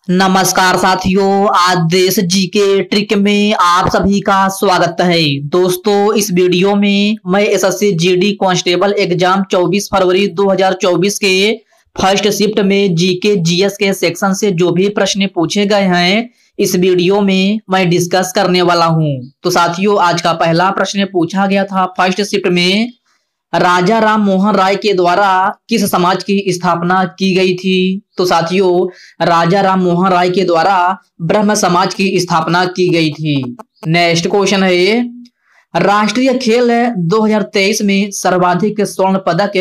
नमस्कार साथियों, आज देश जीके ट्रिक में आप सभी का स्वागत है। दोस्तों, इस वीडियो में मैं एसएससी जीडी कांस्टेबल एग्जाम 24 फरवरी 2024 के फर्स्ट शिफ्ट में जीके जीएस के सेक्शन से जो भी प्रश्न पूछे गए हैं इस वीडियो में मैं डिस्कस करने वाला हूं। तो साथियों, आज का पहला प्रश्न पूछा गया था फर्स्ट शिफ्ट में, राजा राम मोहन राय के द्वारा किस समाज की स्थापना की गई थी? तो साथियों, राजा राम मोहन राय के द्वारा ब्रह्म समाज की स्थापना की गई थी। नेक्स्ट क्वेश्चन है, राष्ट्रीय खेल 2023 में सर्वाधिक स्वर्ण पदक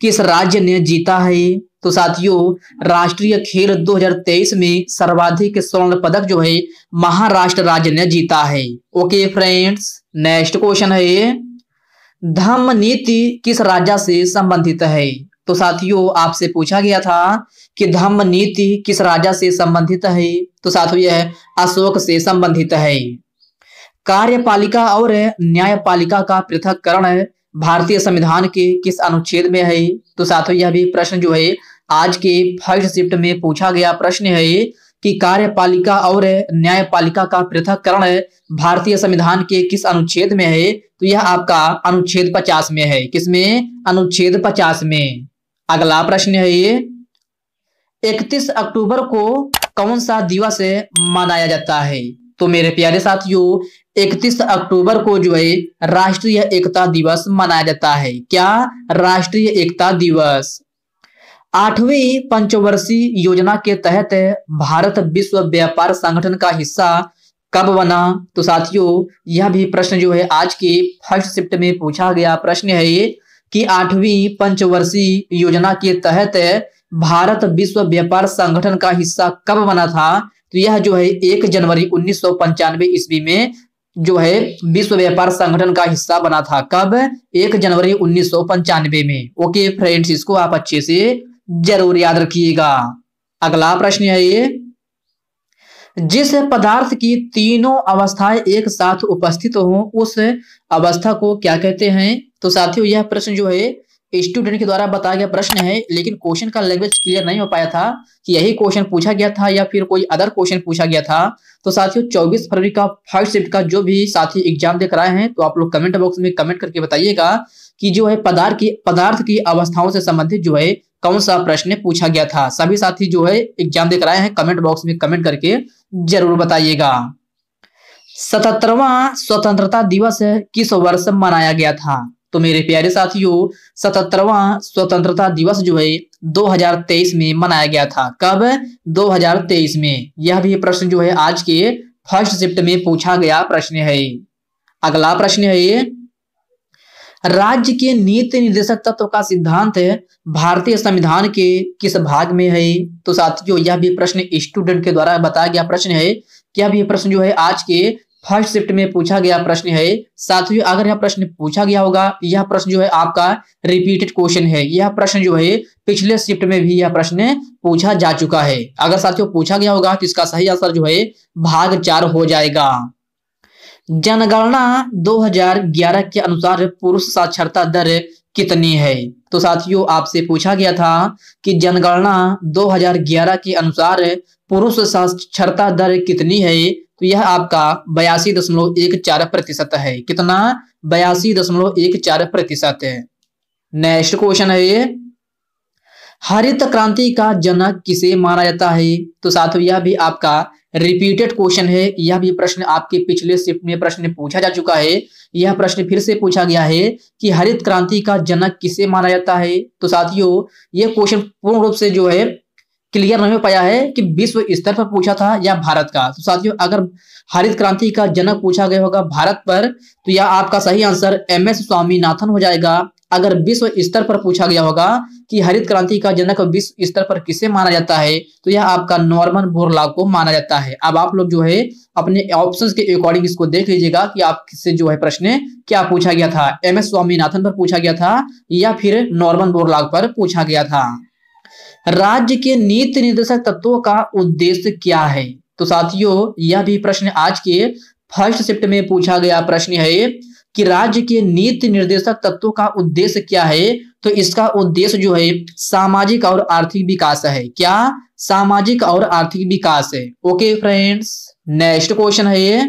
किस राज्य ने जीता है? तो साथियों, राष्ट्रीय खेल 2023 में सर्वाधिक स्वर्ण पदक जो है महाराष्ट्र राज्य ने जीता है। ओके फ्रेंड्स, नेक्स्ट क्वेश्चन है, धम्म नीति किस राजा से संबंधित है? तो साथियों, आपसे पूछा गया था कि धम्म नीति किस राजा से संबंधित है? तो साथियों, यह अशोक से संबंधित है। कार्यपालिका और न्यायपालिका का पृथक्करण भारतीय संविधान के किस अनुच्छेद में है? तो साथियों, यह भी प्रश्न जो है आज के फर्स्ट शिफ्ट में पूछा गया प्रश्न है कि कार्यपालिका और न्यायपालिका का पृथक्करण भारतीय संविधान के किस अनुच्छेद में है? तो यह आपका अनुच्छेद 50 में है। किसमें? अनुच्छेद 50 में। अगला प्रश्न है ये, 31 अक्टूबर को कौन सा दिवस मनाया जाता है? तो मेरे प्यारे साथियों, 31 अक्टूबर को जो है राष्ट्रीय एकता दिवस मनाया जाता है। क्या? राष्ट्रीय एकता दिवस। 8वीं पंचवर्षीय योजना के तहत भारत विश्व व्यापार संगठन का हिस्सा कब बना? तो साथियों, यह भी प्रश्न जो है आज के फर्स्ट शिफ्ट में पूछा गया प्रश्न है ये कि 8वीं पंचवर्षीय योजना के तहत भारत विश्व व्यापार संगठन का हिस्सा कब बना था? तो यह जो है 1 जनवरी 1995 ईस्वी में जो है विश्व व्यापार संगठन का हिस्सा बना था। कब? 1 जनवरी 1995 में। ओके फ्रेंड्स, इसको आप अच्छे से जरूर याद रखिएगा। अगला प्रश्न है ये, जिस पदार्थ की तीनों अवस्थाएं एक साथ उपस्थित हो उस अवस्था को क्या कहते हैं? तो साथियों, यह प्रश्न जो है स्टूडेंट के द्वारा बताया गया प्रश्न है, लेकिन क्वेश्चन का लैंग्वेज क्लियर नहीं हो पाया था कि यही क्वेश्चन पूछा गया था या फिर कोई अदर क्वेश्चन पूछा गया था। तो साथियों, 24 फरवरी का फर्स्ट शिफ्ट का जो भी साथी एग्जाम दे कर आए हैं तो आप लोग कमेंट बॉक्स में कमेंट करके बताइएगा कि जो है पदार्थ की अवस्थाओं से संबंधित जो है कौन सा प्रश्न पूछा गया था। सभी साथी जो है एग्जाम देकर आए हैं कमेंट बॉक्स में कमेंट करके जरूर बताइएगा। 77वां स्वतंत्रता दिवस किस वर्ष मनाया गया था? तो मेरे प्यारे साथियों, 77वां स्वतंत्रता दिवस जो है 2023 में मनाया गया था। कब? 2023 में। यह भी प्रश्न जो है आज के फर्स्ट शिफ्ट में पूछा गया प्रश्न है। अगला प्रश्न है ये, राज्य के नीति निर्देशक तत्व का सिद्धांत भारतीय संविधान के किस भाग में है? तो साथियों, यह भी प्रश्न स्टूडेंट के द्वारा बताया गया प्रश्न है। क्या भी प्रश्न जो है आज के फर्स्ट शिफ्ट में पूछा गया प्रश्न है। साथियों, अगर यह प्रश्न पूछा गया होगा, यह प्रश्न जो है आपका रिपीटेड क्वेश्चन है। यह प्रश्न जो है पिछले शिफ्ट में भी यह प्रश्न पूछा जा चुका है। अगर साथियों पूछा गया होगा तो इसका सही आंसर जो है भाग 4 हो जाएगा। जनगणना 2011 के अनुसार पुरुष साक्षरता दर कितनी है? तो साथियों, आपसे पूछा गया था कि जनगणना 2011 के अनुसार पुरुष साक्षरता दर कितनी है? तो यह आपका 82.14% है। कितना? 82.14% है। नेक्स्ट क्वेश्चन है ये, हरित क्रांति का जनक किसे माना जाता है? तो साथियों, यह भी आपका रिपीटेड क्वेश्चन है। यह भी प्रश्न आपके पिछले शिफ्ट में प्रश्न पूछा जा चुका है। यह प्रश्न फिर से पूछा गया है कि हरित क्रांति का जनक किसे माना जाता है? तो साथियों, यह क्वेश्चन पूर्ण रूप से जो है क्लियर नहीं हो पाया है कि विश्व स्तर पर पूछा था या भारत का। तो साथियों, अगर हरित क्रांति का जनक पूछा गया होगा भारत पर तो यह आपका सही आंसर MS स्वामीनाथन हो जाएगा। अगर विश्व स्तर पर पूछा गया होगा कि हरित क्रांति का जनक विश्व स्तर पर किसे माना जाता है तो यह आपका नॉर्मन बोरलॉग को माना जाता है। अब आप लोग जो है अपने ऑप्शंस के अकॉर्डिंग इसको देख लीजिएगा कि आपसे जो है प्रश्न क्या पूछा गया था, MS स्वामीनाथन पर पूछा गया था या फिर नॉर्मन बोरलॉग पर पूछा गया था। राज्य के नीति निर्देशक तत्वों का उद्देश्य क्या है? तो साथियों, यह भी प्रश्न आज के फर्स्ट शिफ्ट में पूछा गया प्रश्न है कि राज्य के नीति निर्देशक तत्वों का उद्देश्य क्या है, तो इसका उद्देश्य जो है सामाजिक और आर्थिक विकास है। क्या? सामाजिक और आर्थिक विकास है। ओके फ्रेंड्स, नेक्स्ट क्वेश्चन है ये।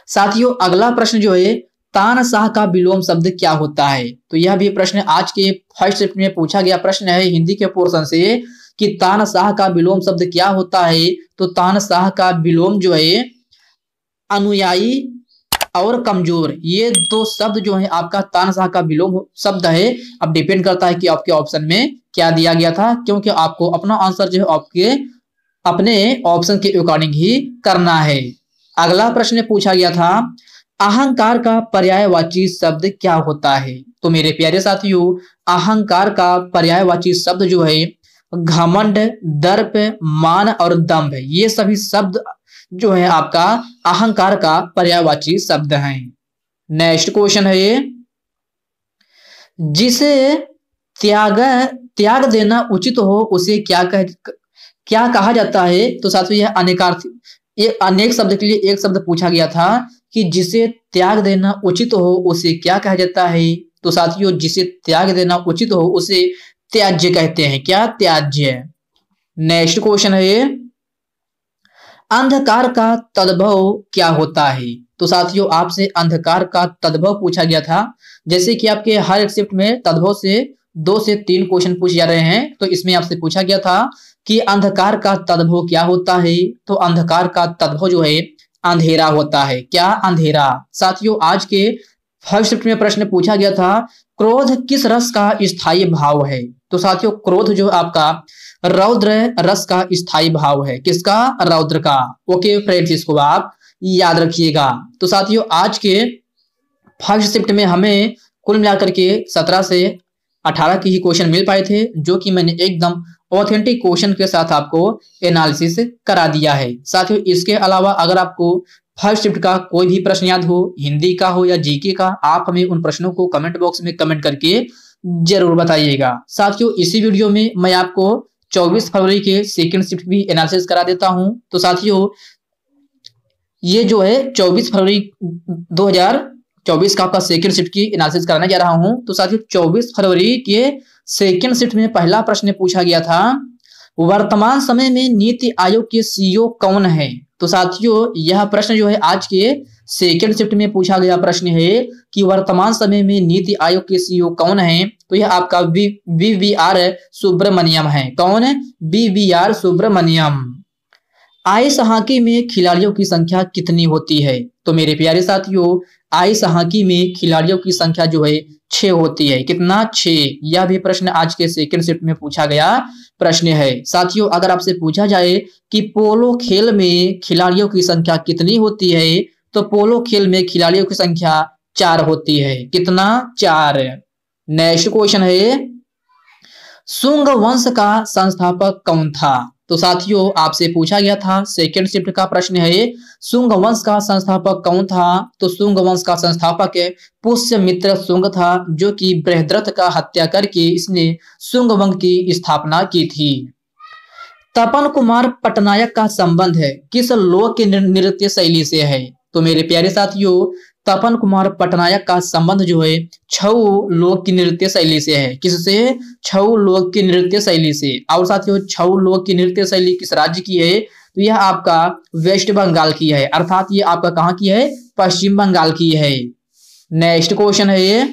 साथियों अगला प्रश्न जो है तानशाह का विलोम शब्द क्या होता है, तो यह भी प्रश्न आज के फर्स्ट शिफ्ट में पूछा गया प्रश्न है हिंदी के पोर्शन से कि तानशाह का विलोम शब्द क्या होता है। तो तानशाह का विलोम जो है अनुयायी और कमजोर, ये दो शब्द जो है आपका तानशाह का विलोम शब्द है। अब डिपेंड करता है कि आपके ऑप्शन में क्या दिया गया था, क्योंकि आपको अपना आंसर जो है आपके अपने ऑप्शन के अकॉर्डिंग ही करना है। अगला प्रश्न पूछा गया था अहंकार का पर्यायवाची शब्द क्या होता है, तो मेरे प्यारे साथियों अहंकार का पर्यायवाची शब्द जो है घमंड, दर्प, मान और दंभ, ये सभी शब्द जो है आपका अहंकार का पर्यायवाची शब्द हैं। नेक्स्ट क्वेश्चन है ये, जिसे त्याग देना उचित हो उसे क्या कहा जाता है, तो साथियों यह अनेकार्थी, ये अनेक शब्द के लिए एक शब्द पूछा गया था कि जिसे त्याग देना उचित हो उसे क्या कहा जाता है, तो साथियों जिसे त्याग देना उचित हो उसे त्याज्य कहते हैं। क्या? त्याज्य। नेक्स्ट क्वेश्चन है ये, अंधकार का तद्भव क्या होता है, तो साथियों आपसे अंधकार का तद्भव पूछा गया था। जैसे कि आपके हर एक शिफ्ट में तद्भव से 2 से 3 क्वेश्चन पूछे जा रहे हैं, तो इसमें आपसे पूछा गया था कि अंधकार का तद्भव क्या होता है, तो अंधकार का तद्भव जो है अंधेरा होता है। क्या? अंधेरा। साथियों आज के फर्स्ट शिफ्ट में प्रश्न पूछा गया था क्रोध किस रस का स्थायी भाव है, तो साथियों क्रोध जो आपका रौद्र रस का स्थायी भाव है। किसका? रौद्र का। ओके फ्रेंड्स, इसको आप याद रखिएगा। तो साथियों आज के फर्स्ट शिफ्ट में हमें कुल मिलाकर के 17 से 18 की ही क्वेश्चन मिल पाए थे, जो कि मैंने एकदम ऑथेंटिक क्वेश्चन के साथ आपको एनालिसिस करा दिया है। साथियों इसके अलावा अगर आपको फर्स्ट शिफ्ट का कोई भी प्रश्न याद हो, हिंदी का हो या जीके का, आप हमें उन प्रश्नों को कमेंट बॉक्स में कमेंट करके जरूर बताइएगा। साथियों इसी वीडियो में मैं आपको 24 फरवरी के सेकंड शिफ्ट भी एनालिसिस करा देता हूं। तो साथियों ये जो है 24 फरवरी 2024 का आपका सेकंड शिफ्ट की एनालिसिस कराने जा रहा हूं। तो साथियों 24 फरवरी के सेकंड शिफ्ट में पहला प्रश्न पूछा गया था वर्तमान समय में नीति आयोग के सीईओ कौन है, तो साथियों यह प्रश्न जो है आज के सेकंड शिफ्ट में पूछा गया प्रश्न है कि वर्तमान समय में नीति आयोग के सीईओ कौन है, तो यह आपका वीवीआर सुब्रमण्यम है। कौन है? वीवीआर सुब्रमण्यम। आइस हॉकी में खिलाड़ियों की संख्या कितनी होती है, तो मेरे प्यारे साथियों आइस हॉकी में खिलाड़ियों की संख्या जो है 6 होती है। कितना? 6। यह भी प्रश्न आज के सेकंड शिफ्ट में पूछा गया प्रश्न है। साथियों अगर आपसे पूछा जाए कि पोलो खेल में खिलाड़ियों की संख्या कितनी होती है, तो पोलो खेल में खिलाड़ियों की संख्या 4 होती है। कितना? 4। नेक्स्ट क्वेश्चन है सुंग वंश का संस्थापक कौन था, तो साथियों आपसे पूछा गया था सेकंड शिफ्ट का प्रश्न है सुंग वंश का संस्थापक कौन था, तो सुंग वंश का संस्थापक पुष्यमित्र सुंग था, जो कि बृहद्रथ का हत्या करके इसने सुंग वंश की स्थापना की थी। तपन कुमार पटनायक का संबंध है किस लोक नृत्य शैली से है, तो मेरे प्यारे साथियों तपन कुमार पटनायक का संबंध जो है छऊ लोक की नृत्य शैली से है। किससे? छऊ लोक की नृत्य शैली से। और साथियों छऊ लोक की नृत्य शैली किस राज्य की है, तो यह आपका वेस्ट बंगाल की है, अर्थात ये आपका कहाँ की है? पश्चिम बंगाल की है। नेक्स्ट क्वेश्चन है ये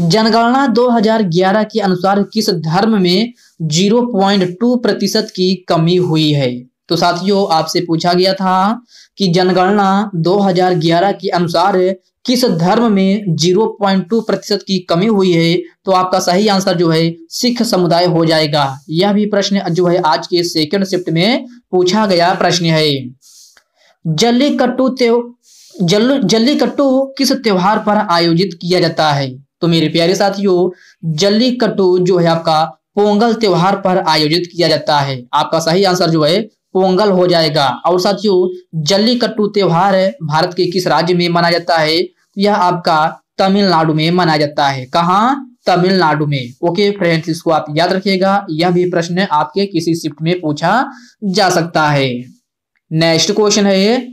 जनगणना 2011 के अनुसार किस धर्म में 0.2% की कमी हुई है, तो साथियों आपसे पूछा गया था कि जनगणना 2011 के अनुसार किस धर्म में 0.2% की कमी हुई है, तो आपका सही आंसर जो है सिख समुदाय हो जाएगा। यह भी प्रश्न जो है आज के सेकंड शिफ्ट में पूछा गया प्रश्न है। जल्लीकट्टू किस त्योहार पर आयोजित किया जाता है, तो मेरे प्यारे साथियों जल्लीकट्टू जो है आपका पोंगल त्योहार पर आयोजित किया जाता है। आपका सही आंसर जो है पोंगल हो जाएगा। और साथियों जल्लीकट्टू त्योहार भारत के किस राज्य में मनाया जाता है, यह आपका तमिलनाडु में मनाया जाता है। कहाँ? तमिलनाडु में। ओके फ्रेंड्स इसको आप याद रखिएगा, यह भी प्रश्न आपके किसी शिफ्ट में पूछा जा सकता है। नेक्स्ट क्वेश्चन है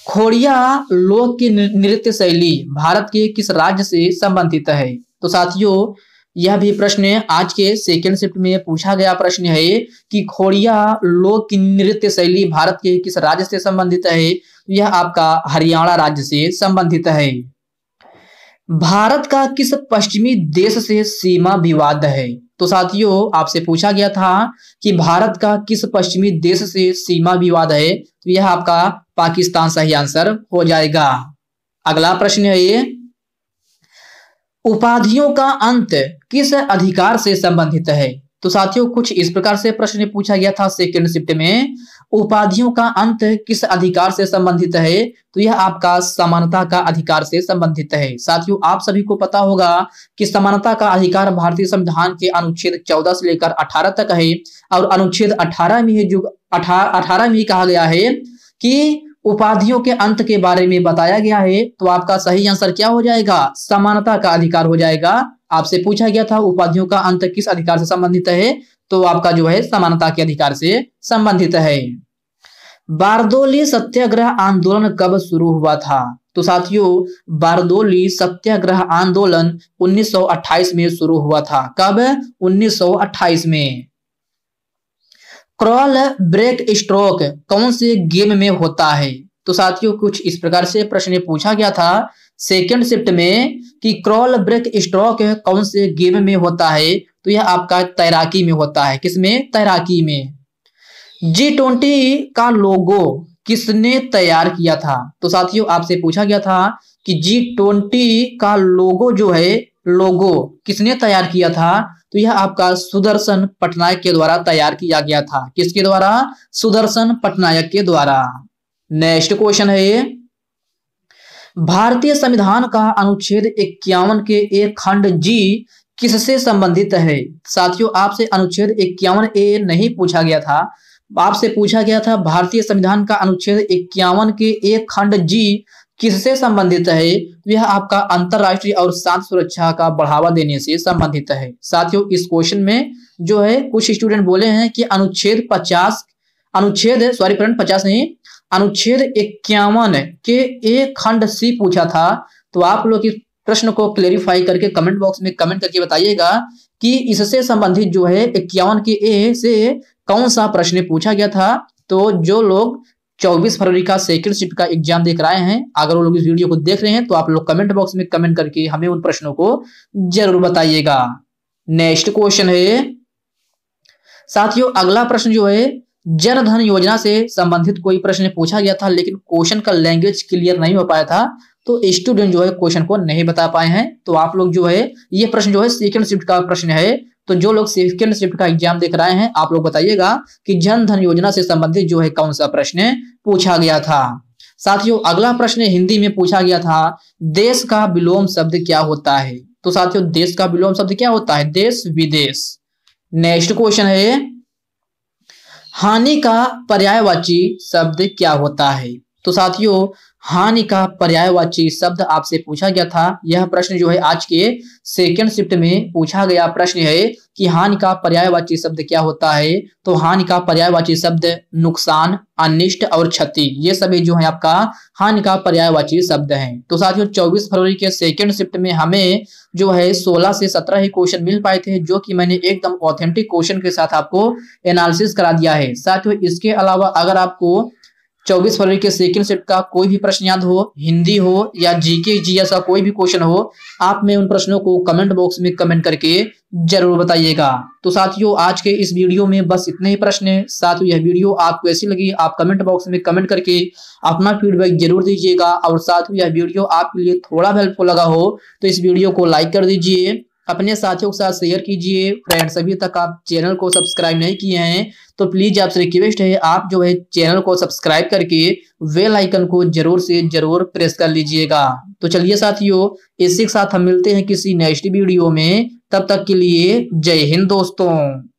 खोड़िया लोक की नृत्य शैली भारत के किस राज्य से संबंधित है? तो साथियों यह भी प्रश्न आज के सेकंड शिफ्ट में पूछा गया प्रश्न है कि खोड़िया लोक की नृत्य शैली भारत के किस राज्य से संबंधित है? यह आपका हरियाणा राज्य से संबंधित है। भारत का किस पश्चिमी देश से सीमा विवाद है? तो साथियों आपसे पूछा गया था कि भारत का किस पश्चिमी देश से सीमा विवाद है, तो यह आपका पाकिस्तान सही आंसर हो जाएगा। अगला प्रश्न है ये, उपाधियों का अंत किस अधिकार से संबंधित है? तो साथियों कुछ इस प्रकार से प्रश्न पूछा गया था सेकंड शिफ्ट में, उपाधियों का अंत किस अधिकार से संबंधित है? तो यह आपका समानता का अधिकार से संबंधित है। साथियों आप सभी को पता होगा कि समानता का अधिकार भारतीय संविधान के अनुच्छेद 14 से लेकर 18 तक है और अनुच्छेद 18 में जो 18 में कहा गया है कि उपाधियों के अंत के बारे में बताया गया है। तो आपका सही आंसर क्या हो जाएगा? समानता का अधिकार हो जाएगा। आपसे पूछा गया था उपाधियों का अंत किस अधिकार से संबंधित है, तो आपका जो है समानता के अधिकार से संबंधित है। बारदोली सत्याग्रह आंदोलन कब शुरू हुआ था? तो साथियों बारदोली सत्याग्रह आंदोलन 1928 में शुरू हुआ था। कब? 1928 में। क्रॉल ब्रेक स्ट्रोक कौन से गेम में होता है? तो साथियों कुछ इस प्रकार से प्रश्न पूछा गया था सेकंड शिफ्ट में कि क्रॉल ब्रेक स्ट्रोक कौन से गेम में होता है? तो यह आपका तैराकी में होता है। किसमें? तैराकी में। G20 का लोगो किसने तैयार किया था? तो साथियों आपसे पूछा गया था कि G20 का लोगो जो है, लोगो किसने तैयार किया था? तो यह आपका सुदर्शन पटनायक के द्वारा तैयार किया गया था। किसके द्वारा? सुदर्शन पटनायक के द्वारा। नेक्स्ट क्वेश्चन है, भारतीय संविधान का अनुच्छेद 51 के एक खंड जी किससे संबंधित है? साथियों आपसे अनुच्छेद 51A नहीं पूछा गया था, आपसे पूछा गया था भारतीय संविधान का अनुच्छेद 51 के एक खंड जी किससे संबंधित है? यह आपका अंतरराष्ट्रीय और शांति सुरक्षा का बढ़ावा देने से संबंधित है। साथियों इस क्वेश्चन में जो है कुछ स्टूडेंट बोले हैं कि अनुच्छेद 51 के एक खंड सी पूछा था। तो आप लोग इस प्रश्न को क्लेरिफाई करके कमेंट बॉक्स में कमेंट करके बताइएगा कि इससे संबंधित जो है 51 के ए से कौन सा प्रश्न पूछा गया था। तो जो लोग 24 फरवरी का सेकंड शिफ्ट का एग्जाम देख रहे हैं, अगर वो लोग इस वीडियो को देख रहे हैं तो आप लोग कमेंट बॉक्स में कमेंट करके हमें उन प्रश्नों को जरूर बताइएगा। नेक्स्ट क्वेश्चन है साथियों, अगला प्रश्न जो है जन धन योजना से संबंधित कोई प्रश्न पूछा गया था, लेकिन क्वेश्चन का लैंग्वेज क्लियर नहीं हो पाया था, तो स्टूडेंट जो है क्वेश्चन को नहीं बता पाए हैं। तो आप लोग जो है ये प्रश्न जो है सेकंड शिफ्ट का प्रश्न है, तो जो लोग सेकंड शिफ्ट का एग्जाम देख रहे हैं आप लोग बताइएगा कि जन धन योजना से संबंधित जो है कौन सा प्रश्न पूछा गया था। साथियों अगला प्रश्न हिंदी में पूछा गया था, देश का विलोम शब्द क्या होता है? तो साथियों देश का विलोम शब्द क्या होता है? देश विदेश। नेक्स्ट क्वेश्चन है, हानि का पर्यायवाची शब्द क्या होता है? तो साथियों हानि का पर्यायवाची शब्द आपसे पूछा गया था। यह प्रश्न जो है आज के सेकंड शिफ्ट में पूछा गया प्रश्न है कि हानि का पर्यायवाची शब्द क्या होता है? तो हानि का पर्यायवाची शब्द नुकसान, अनिष्ट और क्षति, ये सभी जो है आपका हानि का पर्यायवाची शब्द हैं। तो साथियों 24 फरवरी के सेकंड शिफ्ट में हमें जो है 16 से 17 ही क्वेश्चन मिल पाए थे, जो कि मैंने एकदम ऑथेंटिक क्वेश्चन के साथ आपको एनालिसिस करा दिया है। साथियों इसके अलावा अगर आपको 24 फरवरी के सेकंड शिफ्ट का कोई भी प्रश्न याद हो, हिंदी हो या जीके जीएस का कोई भी क्वेश्चन हो, आप में उन प्रश्नों को कमेंट बॉक्स में कमेंट करके जरूर बताइएगा। तो साथियों आज के इस वीडियो में बस इतने ही प्रश्न। साथियों यह वीडियो आपको कैसी लगी आप कमेंट बॉक्स में कमेंट करके अपना फीडबैक जरूर दीजिएगा। और साथियों यह वीडियो आपके लिए थोड़ा हेल्पफुल लगा हो तो इस वीडियो को लाइक कर दीजिए, अपने साथियों के साथ शेयर कीजिए। फ्रेंड्स अभी तक आप चैनल को सब्सक्राइब नहीं किए हैं तो प्लीज आपसे रिक्वेस्ट है आप जो है चैनल को सब्सक्राइब करके बेल आइकन को जरूर से जरूर प्रेस कर लीजिएगा। तो चलिए साथियों इसी के साथ हम मिलते हैं किसी नेक्स्ट वीडियो में, तब तक के लिए जय हिंद दोस्तों।